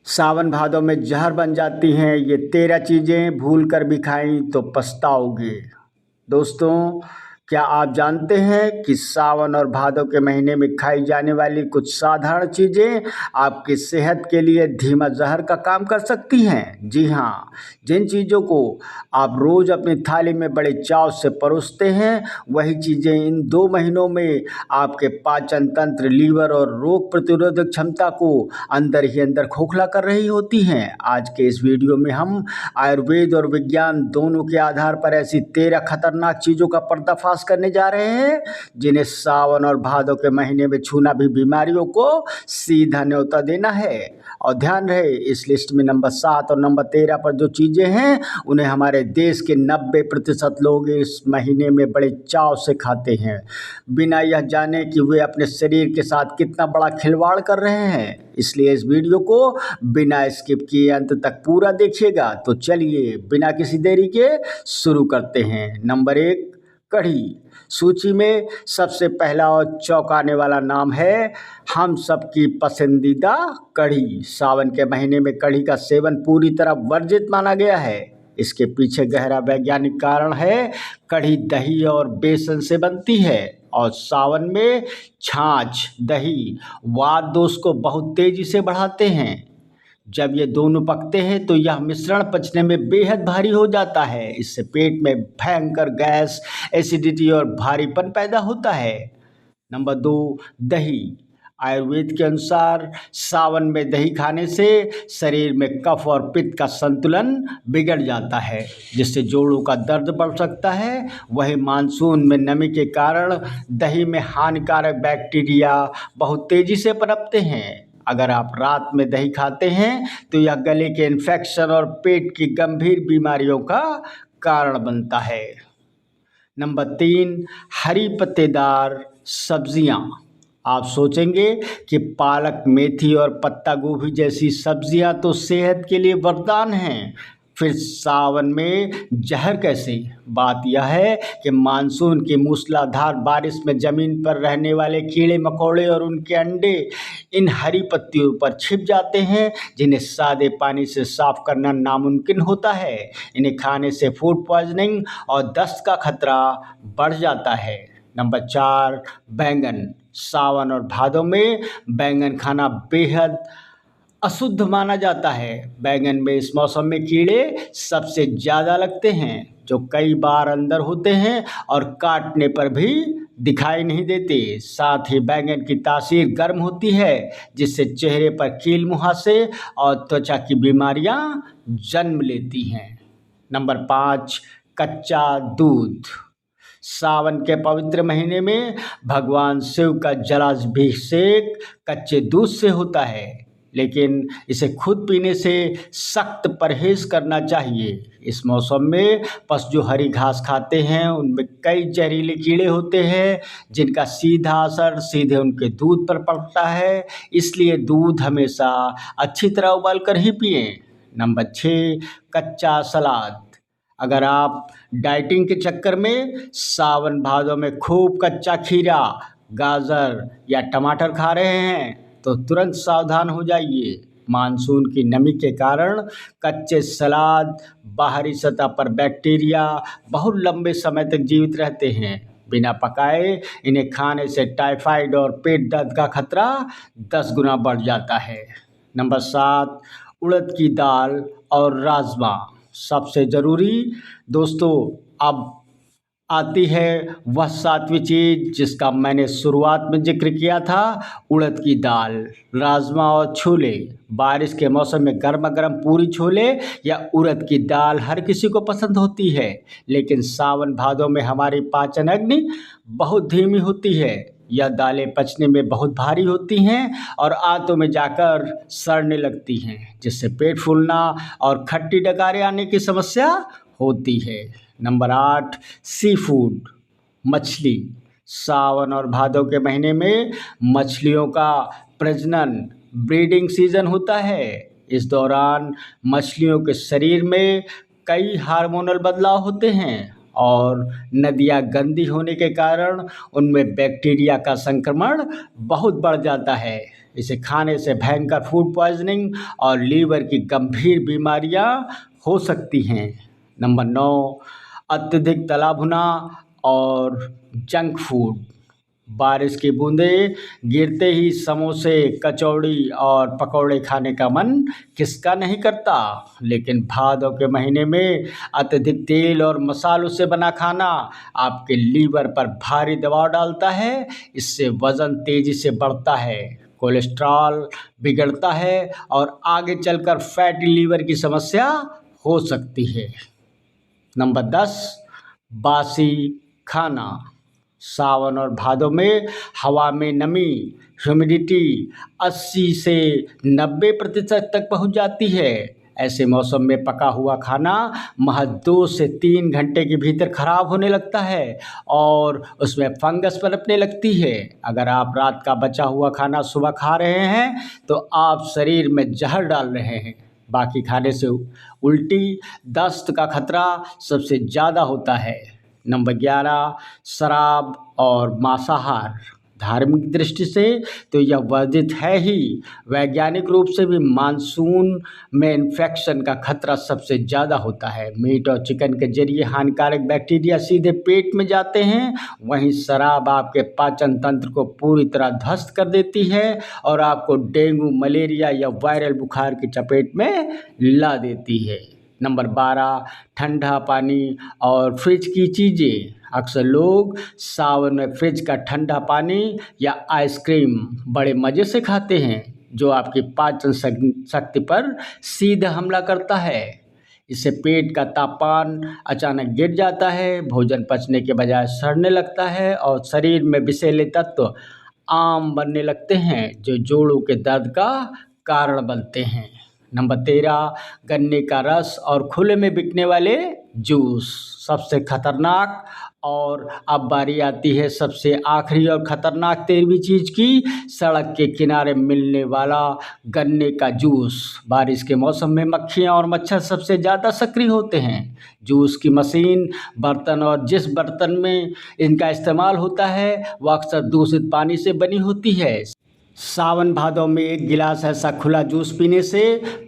सावन भादों में जहर बन जाती हैं ये 13 चीज़ें, भूल कर भी खाई तो पछताओगे। दोस्तों, क्या आप जानते हैं कि सावन और भादों के महीने में खाई जाने वाली कुछ साधारण चीज़ें आपकी सेहत के लिए धीमा जहर का काम कर सकती हैं? जी हाँ, जिन चीज़ों को आप रोज़ अपनी थाली में बड़े चाव से परोसते हैं, वही चीज़ें इन 2 महीनों में आपके पाचन तंत्र, लीवर और रोग प्रतिरोधक क्षमता को अंदर ही अंदर खोखला कर रही होती हैं। आज के इस वीडियो में हम आयुर्वेद और विज्ञान दोनों के आधार पर ऐसी 13 खतरनाक चीज़ों का पर्दाफाश करने जा रहे हैं, जिन्हें सावन और भादों के महीने में छूना भी बीमारियों को सीधा न्योता देना है। और ध्यान रहे, इस लिस्ट में नंबर 7 और नंबर 13 पर जो चीज़ें हैं, उन्हें हमारे देश के 90% लोग इस महीने में बड़े चाव से खाते हैं, बिना यह जाने कि वे अपने शरीर के साथ कितना बड़ा खिलवाड़ कर रहे हैं। इसलिए इस वीडियो को बिना स्किप किए अंत तक पूरा देखिएगा। तो चलिए बिना किसी देरी के शुरू करते हैं। नंबर 1, कढ़ी। सूची में सबसे पहला और चौंकाने वाला नाम है हम सबकी पसंदीदा कढ़ी। सावन के महीने में कढ़ी का सेवन पूरी तरह वर्जित माना गया है। इसके पीछे गहरा वैज्ञानिक कारण है। कढ़ी दही और बेसन से बनती है और सावन में छाछ, दही वात दोष को बहुत तेजी से बढ़ाते हैं। जब ये दोनों पकते हैं तो यह मिश्रण पचने में बेहद भारी हो जाता है। इससे पेट में भयंकर गैस, एसिडिटी और भारीपन पैदा होता है। नंबर 2, दही। आयुर्वेद के अनुसार सावन में दही खाने से शरीर में कफ और पित्त का संतुलन बिगड़ जाता है, जिससे जोड़ों का दर्द बढ़ सकता है। वहीं मानसून में नमी के कारण दही में हानिकारक बैक्टीरिया बहुत तेजी से पनपते हैं। अगर आप रात में दही खाते हैं तो यह गले के इन्फेक्शन और पेट की गंभीर बीमारियों का कारण बनता है। नंबर 3, हरी पत्तेदार सब्जियां। आप सोचेंगे कि पालक, मेथी और पत्ता गोभी जैसी सब्जियां तो सेहत के लिए वरदान हैं, फिर सावन में जहर कैसे? बात यह है कि मानसून की मूसलाधार बारिश में ज़मीन पर रहने वाले कीड़े मकोड़े और उनके अंडे इन हरी पत्तियों पर छिप जाते हैं, जिन्हें सादे पानी से साफ करना नामुमकिन होता है। इन्हें खाने से फूड पॉइजनिंग और दस्त का खतरा बढ़ जाता है। नंबर 4, बैंगन। सावन और भादों में बैंगन खाना बेहद अशुद्ध माना जाता है। बैंगन में इस मौसम में कीड़े सबसे ज़्यादा लगते हैं, जो कई बार अंदर होते हैं और काटने पर भी दिखाई नहीं देते। साथ ही बैंगन की तासीर गर्म होती है, जिससे चेहरे पर कील मुहासे और त्वचा की बीमारियां जन्म लेती हैं। नंबर 5, कच्चा दूध। सावन के पवित्र महीने में भगवान शिव का जलाभिषेक कच्चे दूध से होता है, लेकिन इसे खुद पीने से सख्त परहेज करना चाहिए। इस मौसम में पशु जो हरी घास खाते हैं उनमें कई जहरीले कीड़े होते हैं, जिनका सीधा असर सीधे उनके दूध पर पड़ता है। इसलिए दूध हमेशा अच्छी तरह उबाल कर ही पिएं। नंबर 6, कच्चा सलाद। अगर आप डाइटिंग के चक्कर में सावन भादों में खूब कच्चा खीरा, गाजर या टमाटर खा रहे हैं तो तुरंत सावधान हो जाइए। मानसून की नमी के कारण कच्चे सलाद बाहरी सतह पर बैक्टीरिया बहुत लंबे समय तक जीवित रहते हैं। बिना पकाए इन्हें खाने से टाइफाइड और पेट दर्द का खतरा 10 गुना बढ़ जाता है। नंबर 7, उड़द की दाल और राजमा। सबसे ज़रूरी दोस्तों, अब आती है वह 7वीं चीज़ जिसका मैंने शुरुआत में जिक्र किया था, उड़द की दाल, राजमा और छोले। बारिश के मौसम में गर्मा गर्म पूरी, छोले या उड़द की दाल हर किसी को पसंद होती है, लेकिन सावन भादों में हमारी पाचन अग्नि बहुत धीमी होती है। यह दालें पचने में बहुत भारी होती हैं और आंतों में जाकर सड़ने लगती हैं, जिससे पेट फूलना और खट्टी डकारें आने की समस्या होती है। नंबर 8, सी फूड, मछली। सावन और भादों के महीने में मछलियों का प्रजनन, ब्रीडिंग सीजन होता है। इस दौरान मछलियों के शरीर में कई हार्मोनल बदलाव होते हैं और नदियाँ गंदी होने के कारण उनमें बैक्टीरिया का संक्रमण बहुत बढ़ जाता है, इसे खाने से भयंकर फूड पॉइजनिंग और लीवर की गंभीर बीमारियां हो सकती हैं। नंबर 9, अत्यधिक तला भुना और जंक फूड। बारिश की बूंदें गिरते ही समोसे, कचौड़ी और पकौड़े खाने का मन किसका नहीं करता। लेकिन भादों के महीने में अत्यधिक तेल और मसालों से बना खाना आपके लीवर पर भारी दबाव डालता है। इससे वज़न तेज़ी से बढ़ता है, कोलेस्ट्रॉल बिगड़ता है और आगे चलकर फैटी लीवर की समस्या हो सकती है। नंबर 10, बासी खाना। सावन और भादों में हवा में नमी, ह्यूमिडिटी 80 से 90% तक पहुंच जाती है। ऐसे मौसम में पका हुआ खाना महज 2 से 3 घंटे के भीतर खराब होने लगता है और उसमें फंगस पनपने लगती है। अगर आप रात का बचा हुआ खाना सुबह खा रहे हैं तो आप शरीर में जहर डाल रहे हैं। बाकी खाने से उल्टी, दस्त का खतरा सबसे ज़्यादा होता है। नंबर 11, शराब और मांसाहार। धार्मिक दृष्टि से तो यह वर्जित है ही, वैज्ञानिक रूप से भी मानसून में इन्फेक्शन का खतरा सबसे ज़्यादा होता है। मीट और चिकन के जरिए हानिकारक बैक्टीरिया सीधे पेट में जाते हैं, वहीं शराब आपके पाचन तंत्र को पूरी तरह ध्वस्त कर देती है और आपको डेंगू, मलेरिया या वायरल बुखार की चपेट में ला देती है। नंबर 12, ठंडा पानी और फ्रिज की चीज़ें। अक्सर लोग सावन में फ्रिज का ठंडा पानी या आइसक्रीम बड़े मज़े से खाते हैं, जो आपकी पाचन शक्ति पर सीधा हमला करता है। इससे पेट का तापमान अचानक गिर जाता है, भोजन पचने के बजाय सड़ने लगता है और शरीर में विषैले तत्व आम बनने लगते हैं, जो जोड़ों के दर्द का कारण बनते हैं। नंबर 13, गन्ने का रस और खुले में बिकने वाले जूस। सबसे खतरनाक, और अब बारी आती है सबसे आखिरी और ख़तरनाक 13वीं चीज़ की, सड़क के किनारे मिलने वाला गन्ने का जूस। बारिश के मौसम में मक्खियाँ और मच्छर सबसे ज़्यादा सक्रिय होते हैं। जूस की मशीन, बर्तन और जिस बर्तन में इनका इस्तेमाल होता है वह अक्सर दूषित पानी से बनी होती है। सावन भादों में एक गिलास ऐसा खुला जूस पीने से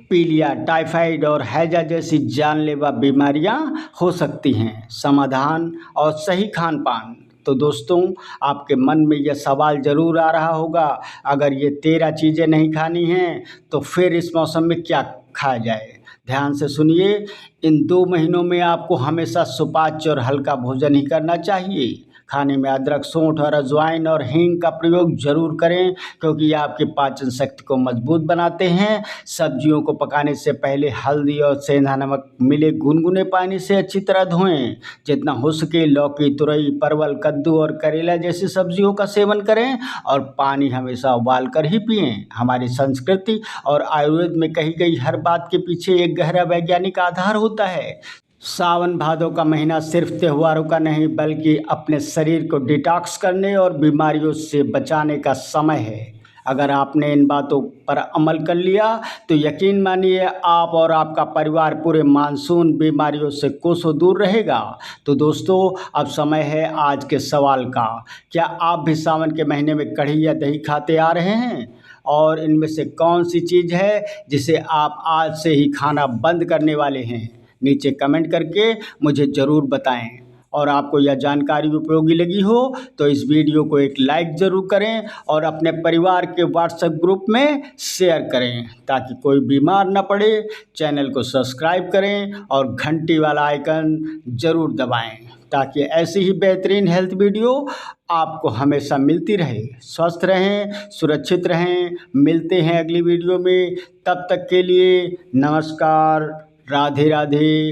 पीलिया, टाइफाइड और हैजा जैसी जानलेवा बीमारियां हो सकती हैं। समाधान और सही खान पान। तो दोस्तों, आपके मन में यह सवाल ज़रूर आ रहा होगा, अगर ये 13 चीज़ें नहीं खानी हैं तो फिर इस मौसम में क्या खाया जाए। ध्यान से सुनिए, इन 2 महीनों में आपको हमेशा सुपाच्य और हल्का भोजन ही करना चाहिए। खाने में अदरक, सौंठ और अजवाइन और हींग का प्रयोग जरूर करें, क्योंकि ये आपकी पाचन शक्ति को मजबूत बनाते हैं। सब्जियों को पकाने से पहले हल्दी और सेंधा नमक मिले गुनगुने पानी से अच्छी तरह धोएं। जितना हो सके लौकी, तुरई, परवल, कद्दू और करेला जैसी सब्जियों का सेवन करें और पानी हमेशा उबाल कर ही पिएं। हमारी संस्कृति और आयुर्वेद में कही गई हर बात के पीछे एक गहरा वैज्ञानिक आधार होता है। सावन भादों का महीना सिर्फ त्योहारों का नहीं, बल्कि अपने शरीर को डिटॉक्स करने और बीमारियों से बचाने का समय है। अगर आपने इन बातों पर अमल कर लिया तो यकीन मानिए आप और आपका परिवार पूरे मानसून बीमारियों से कोसों दूर रहेगा। तो दोस्तों, अब समय है आज के सवाल का। क्या आप भी सावन के महीने में कढ़ी या दही खाते आ रहे हैं? और इनमें से कौन सी चीज़ है जिसे आप आज से ही खाना बंद करने वाले हैं? नीचे कमेंट करके मुझे ज़रूर बताएं। और आपको यह जानकारी उपयोगी लगी हो तो इस वीडियो को एक लाइक ज़रूर करें और अपने परिवार के व्हाट्सएप ग्रुप में शेयर करें, ताकि कोई बीमार न पड़े। चैनल को सब्सक्राइब करें और घंटी वाला आइकन ज़रूर दबाएं, ताकि ऐसी ही बेहतरीन हेल्थ वीडियो आपको हमेशा मिलती रहे। स्वस्थ रहें, सुरक्षित रहें। मिलते हैं अगली वीडियो में, तब तक के लिए नमस्कार। राधे राधे।